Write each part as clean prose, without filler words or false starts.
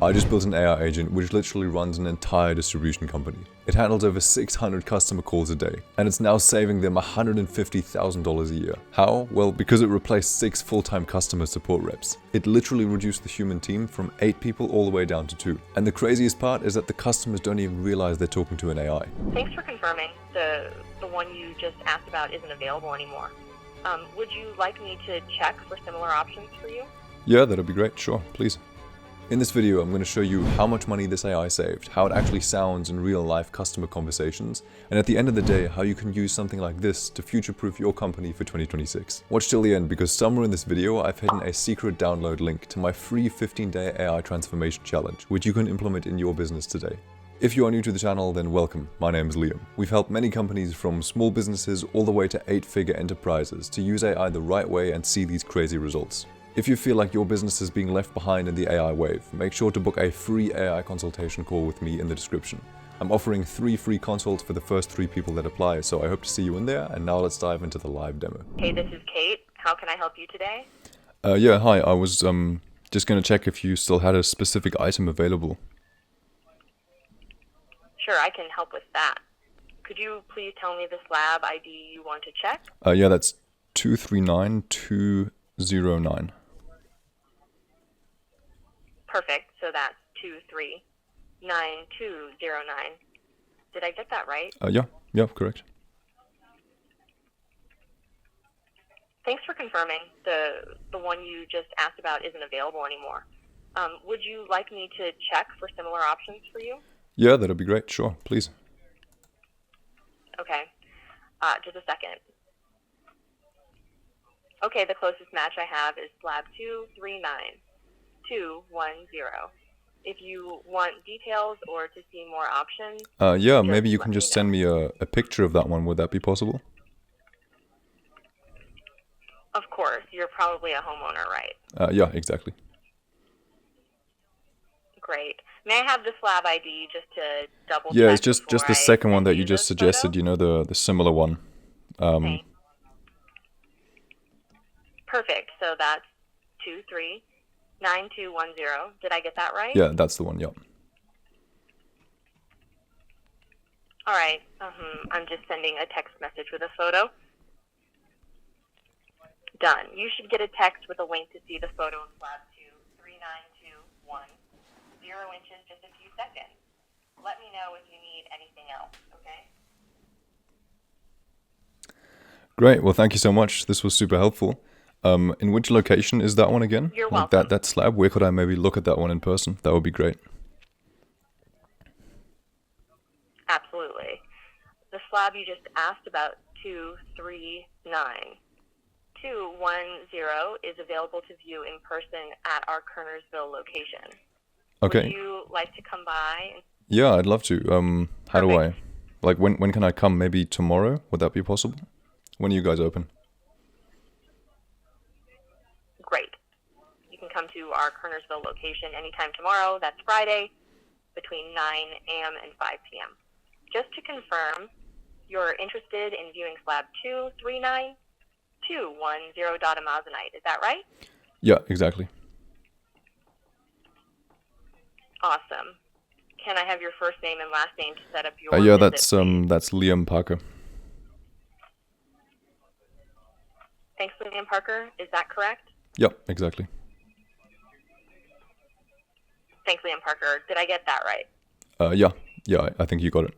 I just built an AI agent which literally runs an entire distribution company. It handles over 600 customer calls a day, and it's now saving them $150,000 a year. How? Well, because it replaced 6 full-time customer support reps. It literally reduced the human team from 8 people all the way down to 2. And the craziest part is that the customers don't even realize they're talking to an AI. Thanks for confirming. The one you just asked about isn't available anymore. Would you like me to check for similar options for you? Yeah, that'd be great. Sure, please. In this video, I'm going to show you how much money this AI saved, how it actually sounds in real-life customer conversations, and at the end of the day, how you can use something like this to future-proof your company for 2026. Watch till the end, because somewhere in this video, I've hidden a secret download link to my free 15-day AI transformation challenge, which you can implement in your business today. If you are new to the channel, then welcome. My name is Liam. We've helped many companies from small businesses all the way to 8-figure enterprises to use AI the right way and see these crazy results. If you feel like your business is being left behind in the AI wave, make sure to book a free AI consultation call with me in the description. I'm offering 3 free consults for the first 3 people that apply, so I hope to see you in there, and now let's dive into the live demo. Hey, this is Kate. How can I help you today? Yeah, hi. I was just gonna check if you still had a specific item available. Sure, I can help with that. Could you please tell me the slab ID you want to check? Yeah, that's 239209. Perfect, so that's 239209. Did I get that right? Yeah, correct. Thanks for confirming. The one you just asked about isn't available anymore. Would you like me to check for similar options for you? Yeah, that'd be great. Sure, please. Okay, just a second. Okay, the closest match I have is slab 239210. If you want details or to see more options... Yeah, maybe you can just send me a picture of that one. Would that be possible? Of course, you're probably a homeowner, right? Yeah, exactly. Great. May I have the slab ID just to double check? Yeah, it's just the I second one send that you just this suggested, photo? you know, the similar one. Okay. Perfect. So that's 239210. Did I get that right? Yeah, that's the one, yeah. All right. I'm just sending a text message with a photo. Done. You should get a text with a link to see the photo of slab 239210. 0 inches, just a few seconds. Let me know if you need anything else, okay? Great, well thank you so much. This was super helpful. In which location is that one again? You're like welcome. that slab? Where could I maybe look at that one in person? That would be great. Absolutely. The slab you just asked about, 239210, is available to view in person at our Kernersville location. Okay. Would you like to come by? Yeah, I'd love to. How do I? Perfect. Like when can I come? Maybe tomorrow? Would that be possible? When are you guys open? Great. You can come to our Kernersville location anytime tomorrow. That's Friday, between 9 a.m. and 5 p.m. Just to confirm, you're interested in viewing slab 239210 Amazonite. Is that right? Yeah, exactly. Awesome. Can I have your first name and last name to set up your Yeah, visit, that's please? Liam Parker. Thanks, Liam Parker. Is that correct? Yep, exactly. Thanks, Liam Parker. Did I get that right? Yeah, I think you got it.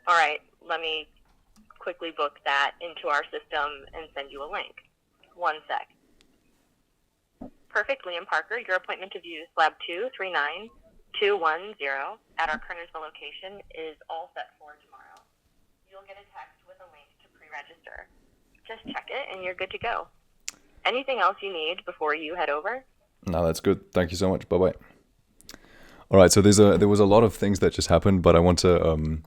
All right. Let me quickly book that into our system and send you a link. 1 sec. Perfect, Liam Parker. Your appointment to view slab 239210 at our Kernersville location is all set for tomorrow. You'll get a text with a link to pre-register. Just check it and you're good to go. Anything else you need before you head over? No, that's good. Thank you so much. Bye-bye. All right, so there was a lot of things that just happened, but I want to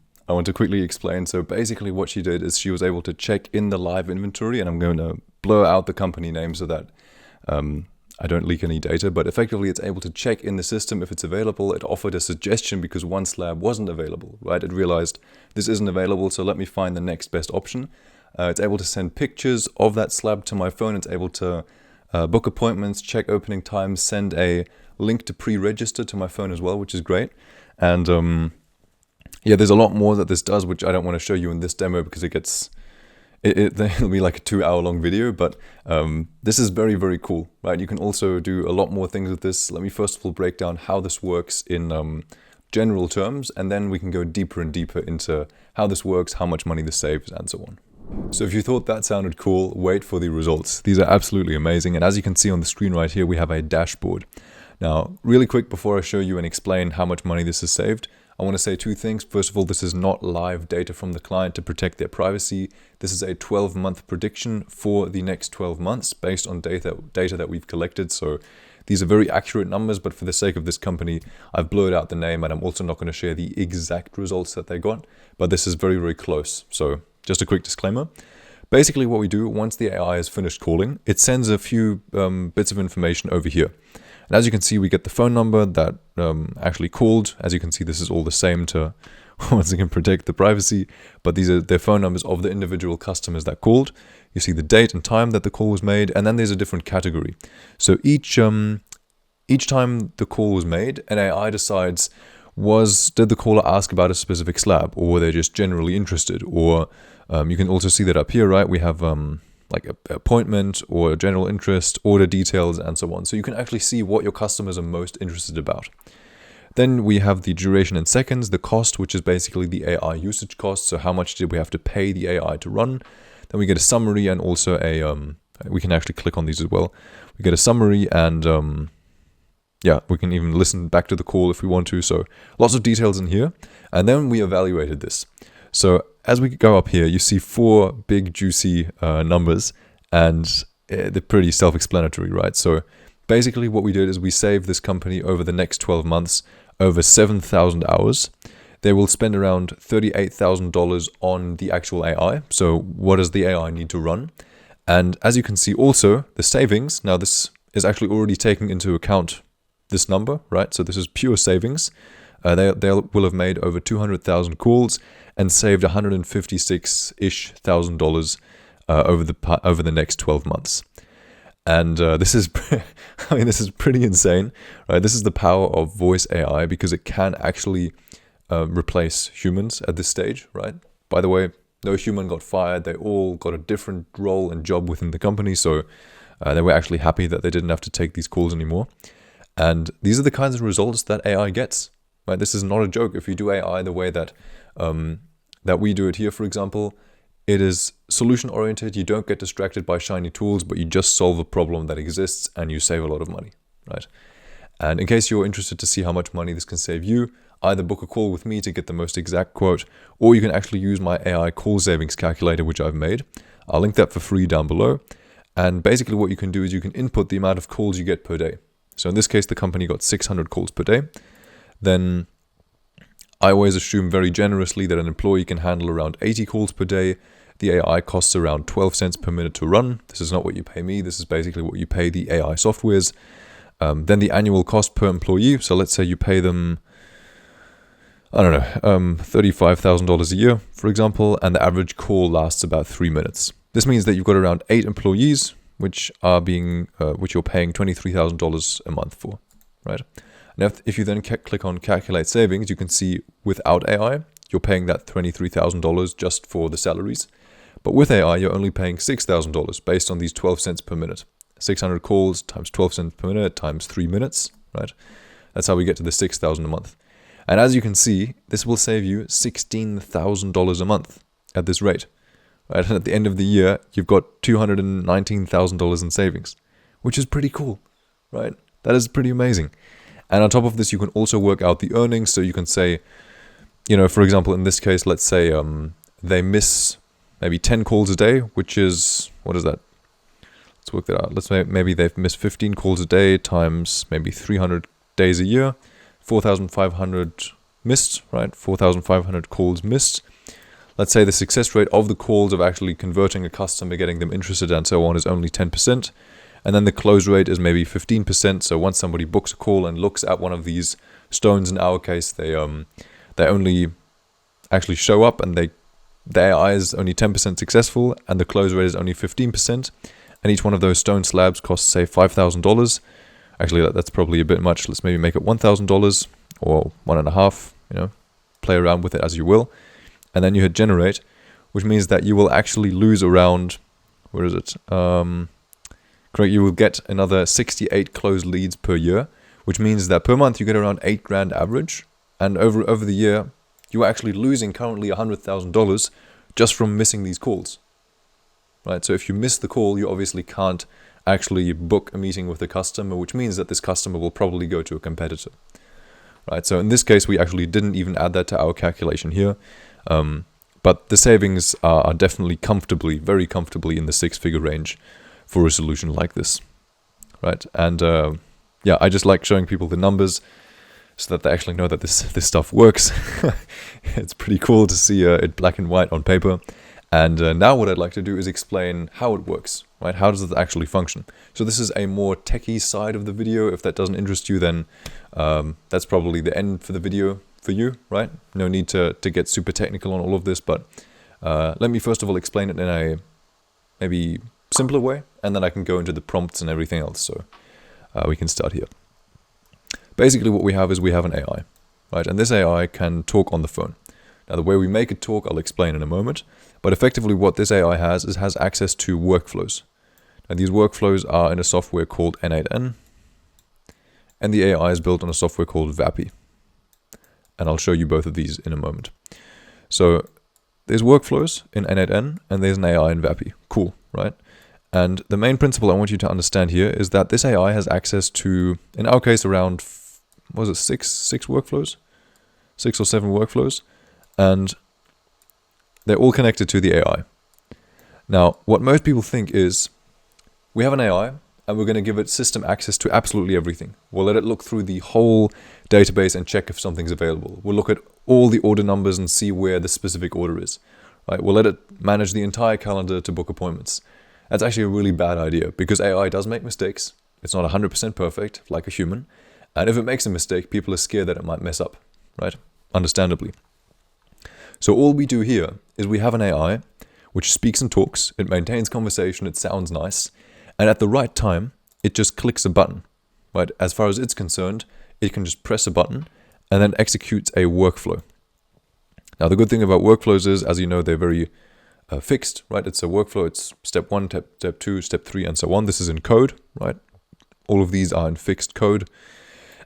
quickly explain. So basically what she did is she was able to check in the live inventory, and I'm going to blur out the company name so that I don't leak any data, but effectively it's able to check in the system if it's available. It offered a suggestion because one slab wasn't available, right? It realized this isn't available, so let me find the next best option. It's able to send pictures of that slab to my phone. It's able to book appointments, check opening times, send a link to pre-register to my phone as well, which is great. And yeah, there's a lot more that this does, which I don't want to show you in this demo because it'll be like a 2-hour long video, but this is very, very cool, right? You can also do a lot more things with this. Let me first of all break down how this works in general terms, and then we can go deeper and deeper into how this works, how much money this saves, and so on. So if you thought that sounded cool, wait for the results. These are absolutely amazing, and as you can see on the screen right here, we have a dashboard. Now, really quick before I show you and explain how much money this has saved, I want to say 2 things. First of all, this is not live data from the client to protect their privacy. This is a 12-month prediction for the next 12 months based on data that we've collected. So these are very accurate numbers, but for the sake of this company, I've blurred out the name, and I'm also not going to share the exact results that they got, but this is very, very close. So just a quick disclaimer. Basically what we do, once the AI is finished calling, it sends a few bits of information over here. And as you can see, we get the phone number that actually called. As you can see, this is all the same to, once again, protect the privacy. But these are their phone numbers of the individual customers that called. You see the date and time that the call was made, and then there's a different category. So each time the call was made, an AI decides, did the caller ask about a specific slab, or were they just generally interested? Or you can also see that up here, right? We have like an appointment or general interest, order details, and so on. So you can actually see what your customers are most interested about. Then we have the duration in seconds, the cost, which is basically the AI usage cost. So how much did we have to pay the AI to run? Then we get a summary and also we can actually click on these as well. We get a summary and yeah, we can even listen back to the call if we want to. So lots of details in here. And then we evaluated this. So as we go up here, you see 4 big juicy numbers, and they're pretty self-explanatory, right? So basically what we did is we saved this company over the next 12 months over 7,000 hours. They will spend around $38,000 on the actual AI. So what does the AI need to run? And as you can see also, the savings, now this is actually already taking into account this number, right? So this is pure savings. They will have made over 200,000 calls and saved $156-ish thousand over the next 12 months. And this is, I mean, this is pretty insane, right? This is the power of voice AI because it can actually replace humans at this stage, right? By the way, no human got fired. They all got a different role and job within the company. So they were actually happy that they didn't have to take these calls anymore. And these are the kinds of results that AI gets, right? This is not a joke. If you do AI the way that we do it here, for example, it is solution oriented. You don't get distracted by shiny tools, but you just solve a problem that exists and you save a lot of money, right? And in case you're interested to see how much money this can save you, either book a call with me to get the most exact quote, or you can actually use my AI call savings calculator, which I've made. I'll link that for free down below. And basically what you can do is you can input the amount of calls you get per day. So in this case, the company got 600 calls per day. Then I always assume very generously that an employee can handle around 80 calls per day. The AI costs around 12 cents per minute to run. This is not what you pay me. This is basically what you pay the AI softwares. Then the annual cost per employee. So let's say you pay them, I don't know, $35,000 a year, for example, and the average call lasts about 3 minutes. This means that you've got around 8 employees, which you're paying $23,000 a month for, right? Now, if you then click on calculate savings, you can see without AI, you're paying that $23,000 just for the salaries. But with AI, you're only paying $6,000 based on these 12 cents per minute. 600 calls times 12 cents per minute times 3 minutes, right? That's how we get to the $6,000 a month. And as you can see, this will save you $16,000 a month at this rate, right? And at the end of the year, you've got $219,000 in savings, which is pretty cool, right? That is pretty amazing. And on top of this, you can also work out the earnings. So you can say, you know, for example, in this case, let's say they miss maybe 10 calls a day, which is, what is that? Let's work that out. Let's say maybe they've missed 15 calls a day times maybe 300 days a year, 4,500 missed, right? 4,500 calls missed. Let's say the success rate of the calls of actually converting a customer, getting them interested and so on is only 10%. And then the close rate is maybe 15%. So once somebody books a call and looks at one of these stones, in our case, they only actually show up and their AI is only 10% successful and the close rate is only 15%. and each one of those stone slabs costs, say, $5,000. Actually, that's probably a bit much. Let's maybe make it $1,000 or 1.5, play around with it as you will. And then you hit generate, which means that you will actually lose around, where is it? Correct, you will get another 68 closed leads per year, which means that per month you get around $8,000 average. And over the year, you're actually losing currently $100,000 just from missing these calls. Right, so if you miss the call, you obviously can't actually book a meeting with the customer, which means that this customer will probably go to a competitor. Right, so in this case, we actually didn't even add that to our calculation here. But the savings are definitely comfortably, very comfortably in the 6-figure range for a solution like this. Right, and yeah, I just like showing people the numbers so that they actually know that this stuff works. It's pretty cool to see it black and white on paper. And now what I'd like to do is explain how it works, right? How does it actually function? So this is a more techie side of the video. If that doesn't interest you, then that's probably the end for the video for you, right? No need to get super technical on all of this, but let me first of all explain it in a maybe simpler way, and then I can go into the prompts and everything else. So we can start here. Basically what we have is we have an AI, right? And this AI can talk on the phone. Now the way we make it talk, I'll explain in a moment. But effectively what this AI has is has access to workflows. Now these workflows are in a software called N8N. And the AI is built on a software called Vappy. And I'll show you both of these in a moment. So there's workflows in N8N and there's an AI in Vappy. Cool, right? And the main principle I want you to understand here is that this AI has access to, in our case, around, what was it, six workflows? 6 or 7 workflows. And they're all connected to the AI. Now, what most people think is, we have an AI, and we're going to give it system access to absolutely everything. We'll let it look through the whole database and check if something's available. We'll look at all the order numbers and see where the specific order is. Right? We'll let it manage the entire calendar to book appointments. That's actually a really bad idea, because AI does make mistakes. It's not 100% perfect, like a human. And if it makes a mistake, people are scared that it might mess up, right? Understandably. So all we do here is we have an AI which speaks and talks, it maintains conversation, it sounds nice, and at the right time, it just clicks a button, right? As far as it's concerned, it can just press a button and then executes a workflow. Now the good thing about workflows is, as you know, they're very fixed, right? It's a workflow, it's step 1, step 2, step 3, and so on. This is in code, right? All of these are in fixed code.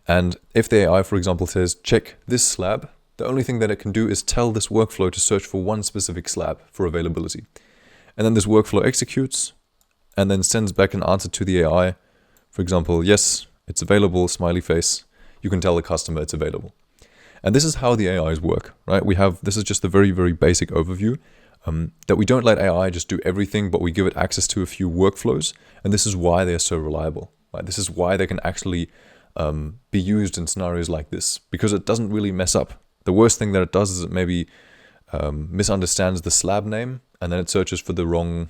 And if the AI, for example, says, check this slab, the only thing that it can do is tell this workflow to search for one specific slab for availability. And then this workflow executes and then sends back an answer to the AI. For example, yes, it's available, smiley face. You can tell the customer it's available. And this is how the AIs work, right? This is just a very, very basic overview, that we don't let AI just do everything, but we give it access to a few workflows. And this is why they're so reliable, right? This is why they can actually be used in scenarios like this, because it doesn't really mess up. The worst thing that it does is it maybe misunderstands the slab name and then it searches for the wrong,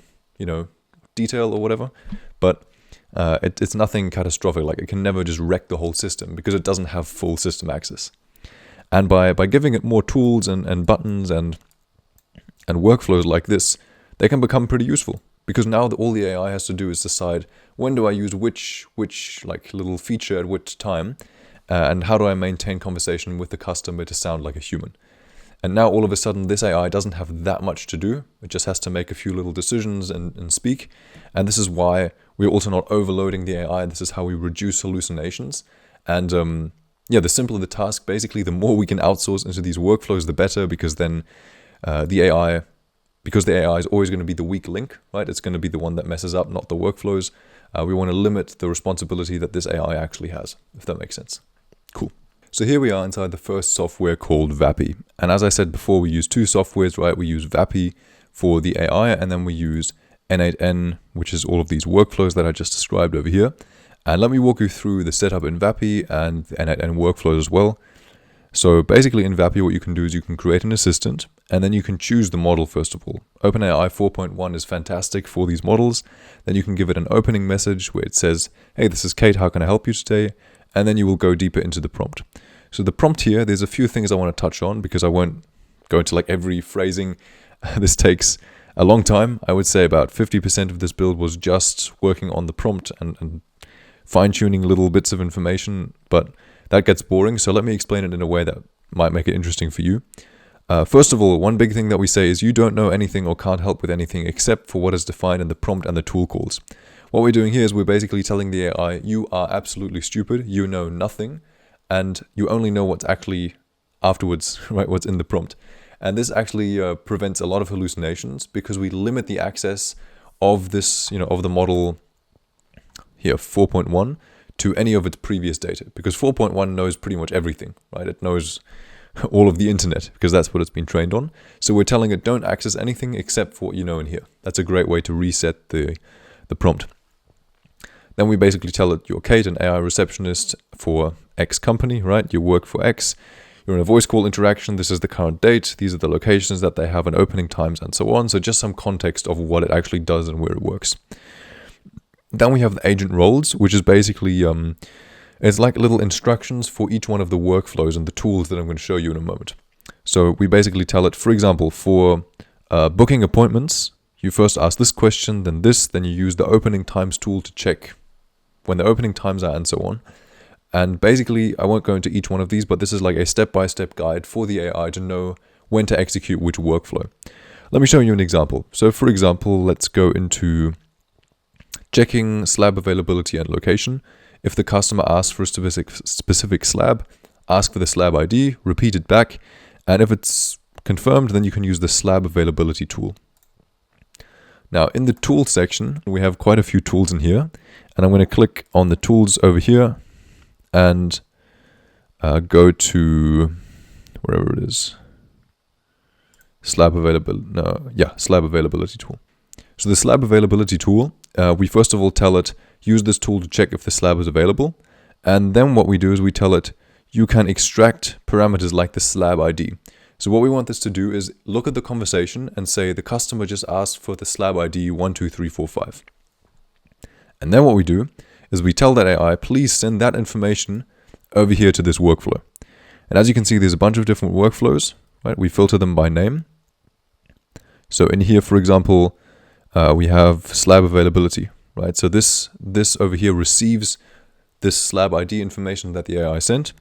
detail or whatever. But it's nothing catastrophic. Like, it can never just wreck the whole system because it doesn't have full system access. And by giving it more tools and buttons and workflows like this, they can become pretty useful. Because now all the AI has to do is decide, when do I use which like little feature at which time, and how do I maintain conversation with the customer to sound like a human. And now all of a sudden this AI doesn't have that much to do. It just has to make a few little decisions and speak. And this is why we're also not overloading the AI. This is how we reduce hallucinations. And the simpler the task, basically, the more we can outsource into these workflows, the better, because then the AI is always going to be the weak link, right? It's going to be the one that messes up, not the workflows. We want to limit the responsibility that this AI actually has, if that makes sense. Cool. So here we are inside the first software called Vappy. And as I said before, we use 2 softwares, right? We use Vappy for the AI, and then we use N8N, which is all of these workflows that I just described over here. And let me walk you through the setup in Vappy and the N8N workflows as well. So basically in Vappy, what you can do is you can create an assistant, and then you can choose the model first of all. OpenAI 4.1 is fantastic for these models. Then you can give it an opening message where it says, hey, this is Kate, how can I help you today? And then you will go deeper into the prompt. So the prompt here, there's a few things I want to touch on because I won't go into like every phrasing. This takes a long time. I would say about 50% of this build was just working on the prompt and fine-tuning little bits of information, but that gets boring, so let me explain it in a way that might make it interesting for you. First of all, one big thing that we say is you don't know anything or can't help with anything except for what is defined in the prompt and the tool calls. What we're doing here is we're basically telling the AI, you are absolutely stupid, you know nothing, and you only know what's actually afterwards, right, what's in the prompt. And this actually prevents a lot of hallucinations because we limit the access of this, of the model here, 4.1, to any of its previous data, because 4.1 knows pretty much everything, right? It knows all of the internet because that's what it's been trained on. So we're telling it don't access anything except for what you know in here. That's a great way to reset the prompt. Then we basically tell it you're Kate, an AI receptionist for X company, right? You work for X. You're in a voice call interaction. This is the current date. These are the locations that they have and opening times and so on. So just some context of what it actually does and where it works. Then we have the agent roles, which is basically, it's like little instructions for each one of the workflows and the tools that I'm going to show you in a moment. So we basically tell it, for example, for booking appointments, you first ask this question, then this, then you use the opening times tool to check when the opening times are and so on. And basically, I won't go into each one of these, but this is like a step-by-step guide for the AI to know when to execute which workflow. Let me show you an example. So for example, let's go into checking slab availability and location. If the customer asks for a specific slab, ask for the slab ID, repeat it back, and if it's confirmed, then you can use the slab availability tool. Now in the tools section, we have quite a few tools in here, and I'm going to click on the tools over here and go to wherever it is, slab availability tool. So the slab availability tool, we first of all tell it, use this tool to check if the slab is available. And then what we do is we tell it, you can extract parameters like the slab ID. So what we want this to do is look at the conversation and say the customer just asked for the slab ID 12345. And then what we do is we tell that AI, please send that information over here to this workflow. And as you can see, there's a bunch of different workflows, right? We filter them by name. So in here, for example, we have slab availability, right? So this over here receives this slab ID information that the AI sent.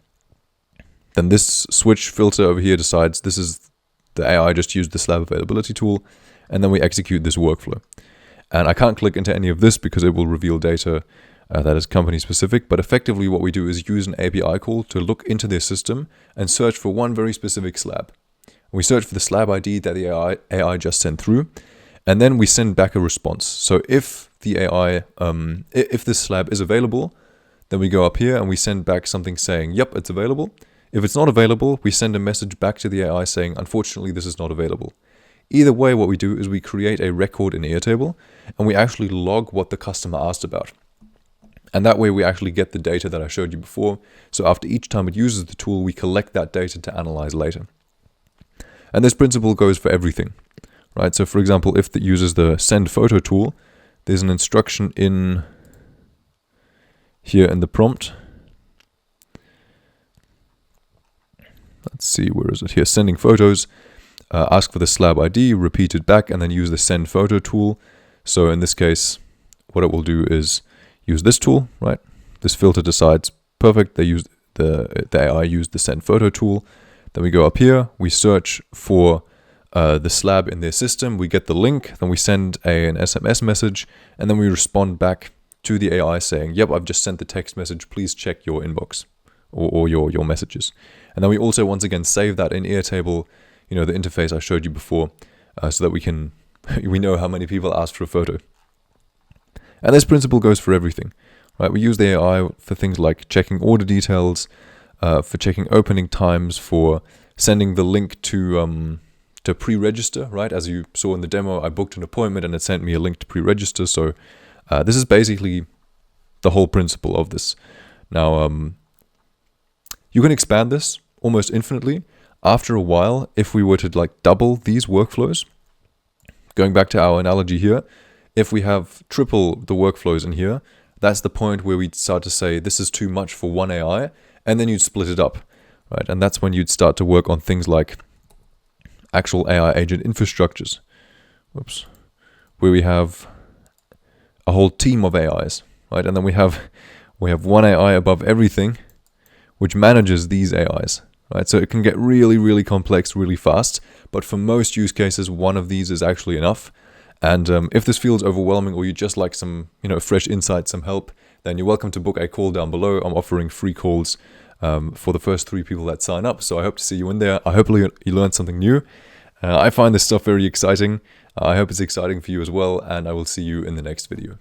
Then this switch filter over here decides this is the AI just used the slab availability tool, and then we execute this workflow. And I can't click into any of this because it will reveal data that is company specific, but effectively what we do is use an API call to look into their system and search for one very specific slab. We search for the slab ID that the AI just sent through, and then we send back a response. So if the AI, if this slab is available, then we go up here and we send back something saying, yep, it's available. If it's not available, we send a message back to the AI saying, unfortunately, this is not available. Either way, what we do is we create a record in Airtable and we actually log what the customer asked about. And that way we actually get the data that I showed you before. So after each time it uses the tool, we collect that data to analyze later. And this principle goes for everything, right? So for example, if it uses the send photo tool, there's an instruction in here in the prompt. Let's see, where is it here? Sending photos, ask for the slab ID, repeat it back, and then use the send photo tool. So in this case, what it will do is use this tool, right? This filter decides, perfect, they use the AI used the send photo tool. Then we go up here, we search for the slab in their system, we get the link, then we send an SMS message, and then we respond back to the AI saying, yep, I've just sent the text message, please check your inbox or your messages. And then we also once again save that in Airtable, the interface I showed you before, so that we know how many people asked for a photo. And this principle goes for everything, right? We use the AI for things like checking order details, for checking opening times, for sending the link to pre-register, right? As you saw in the demo, I booked an appointment and it sent me a link to pre-register. So this is basically the whole principle of this. Now, you can expand this almost infinitely. After a while, if we were to double these workflows, going back to our analogy here, if we have triple the workflows in here, that's the point where we'd start to say this is too much for one AI, and then you'd split it up, right? And that's when you'd start to work on things like actual AI agent infrastructures. whoops, where we have a whole team of AIs, right? And then we have one AI above everything, which manages these AIs, right? So it can get really, really complex really fast, but for most use cases, one of these is actually enough. And if this feels overwhelming or you just like some, fresh insight, some help, then you're welcome to book a call down below. I'm offering free calls for the first 3 people that sign up. So I hope to see you in there. I hope you learned something new. I find this stuff very exciting. I hope it's exciting for you as well, and I will see you in the next video.